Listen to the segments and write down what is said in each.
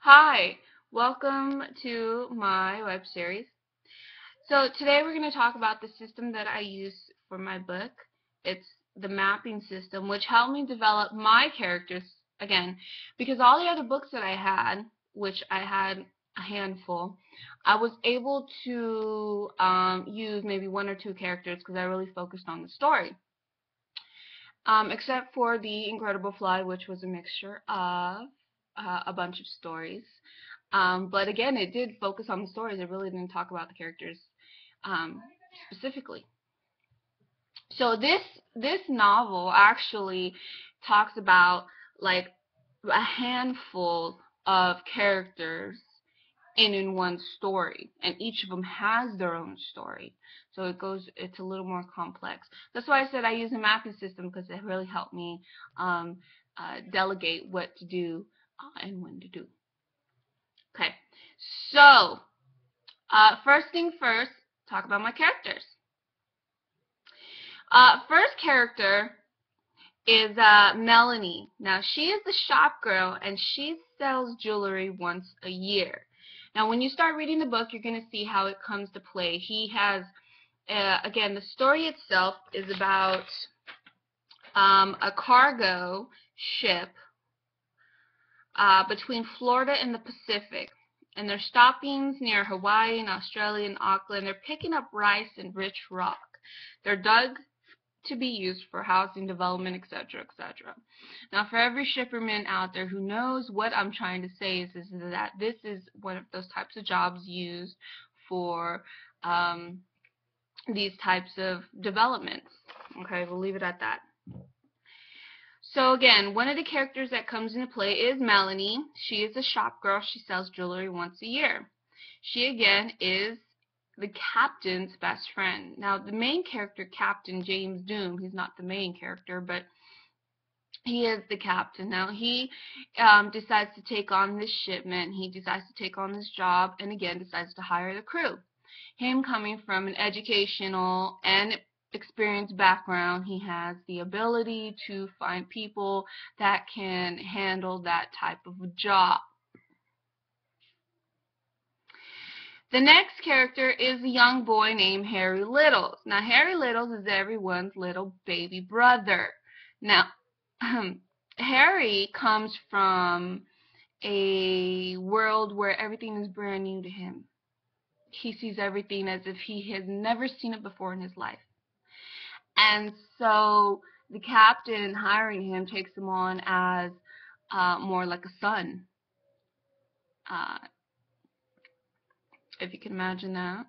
Hi, welcome to my web series. So today we're going to talk about the system that I use for my book. It's the mapping system, which helped me develop my characters again, because all the other books that I had, which I had a handful, I was able to use maybe one or two characters because I really focused on the story. Except for The Incredible Fly, which was a mixture of a bunch of stories. But again, it did focus on the stories. It really didn't talk about the characters um, specifically. So this novel actually talks about like a handful of characters in one story, and each of them has their own story. So it's a little more complex. That's why I said I use a mapping system, because it really helped me um, delegate what to do and when to do. Okay, so first thing first, talk about my characters. First character is Melanie. Now, she is the shop girl, and she sells jewelry once a year. Now, when you start reading the book, you're going to see how it comes to play. He has, again, the story itself is about a cargo ship between Florida and the Pacific. And they're stopping near Hawaii and Australia and Auckland. They're picking up rice and rich rock. They're dug to be used for housing development, etc., etc. Now, for every shipperman out there who knows what I'm trying to say is that this is one of those types of jobs used for these types of developments. Okay, we'll leave it at that. So again, one of the characters that comes into play is Melanie. She is a shop girl. She sells jewelry once a year. She again is the captain's best friend. Now, the main character, Captain James Doom, he's not the main character, but he is the captain. Now, he decides to take on this shipment. He decides to take on this job, and again, decides to hire the crew. Him coming from an educational and experienced background, he has the ability to find people that can handle that type of a job. The next character is a young boy named Harry Littles. Now, Harry Littles is everyone's little baby brother. Now, Harry comes from a world where everything is brand new to him. He sees everything as if he has never seen it before in his life. And so the captain hiring him takes him on as more like a son, uh, if you can imagine that.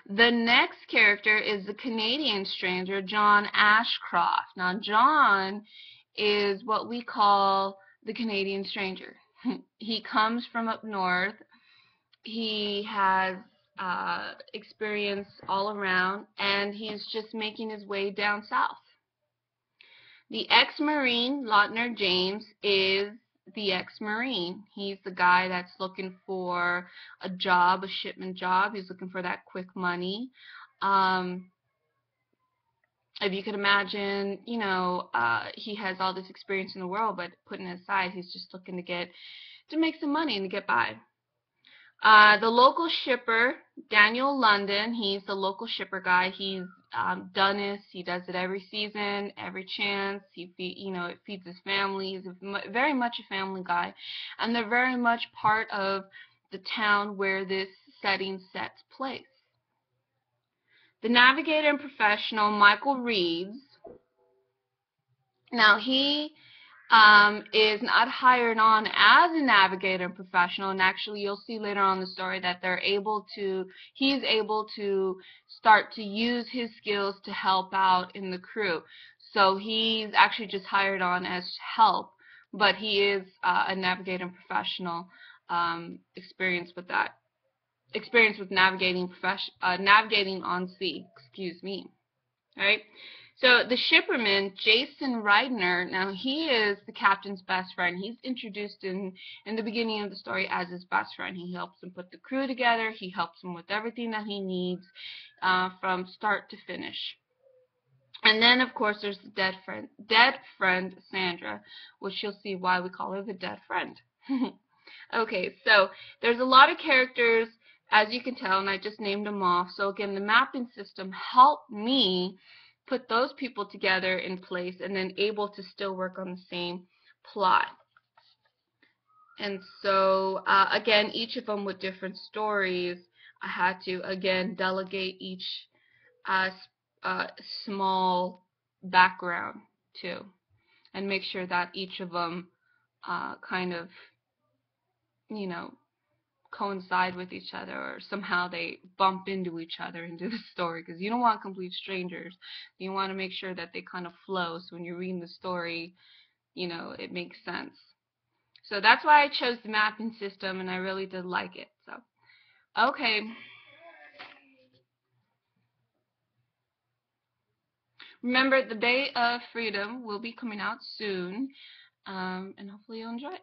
The next character is the Canadian stranger, John Ashcroft. Now, John is what we call the Canadian stranger. He comes from up north. He has experience all around, and he's just making his way down south. The ex-Marine, Lautner James, is the ex-Marine. He's the guy that's looking for a job, a shipment job. He's looking for that quick money. If you could imagine, he has all this experience in the world, but putting it aside, he's just looking to make some money and to get by. The local shipper, Daniel London, he's the local shipper guy. He's done this. He does it every season, every chance. It feeds his family. He's very much a family guy, and they're very much part of the town where this setting sets place. The navigator and professional, Michael Reeves. Now, he is not hired on as a navigator and professional, and actually you'll see later on in the story that he's able to start to use his skills to help out in the crew. So he's actually just hired on as help, but he is a navigator and professional, experience with navigating navigating on sea, excuse me. All right. So the shipperman, Jason Reidner, now he is the captain's best friend. He's introduced in the beginning of the story as his best friend. He helps him put the crew together. He helps him with everything that he needs from start to finish. And then, of course, there's the dead friend Sandra, which you'll see why we call her the dead friend. Okay, so there's a lot of characters, as you can tell, and I just named them off. So again, the mapping system helped me put those people together in place and then able to still work on the same plot. And so, again, each of them with different stories, I had to, again, delegate each uh, small background to, and make sure that each of them kind of, you know, coincide with each other, or somehow they bump into each other into the story, because you don't want complete strangers. You want to make sure that they kind of flow, so when you're reading the story, you know, it makes sense. So that's why I chose the mapping system, and I really did like it. So, okay. Remember, the Bay of Freedom will be coming out soon, and hopefully you'll enjoy it.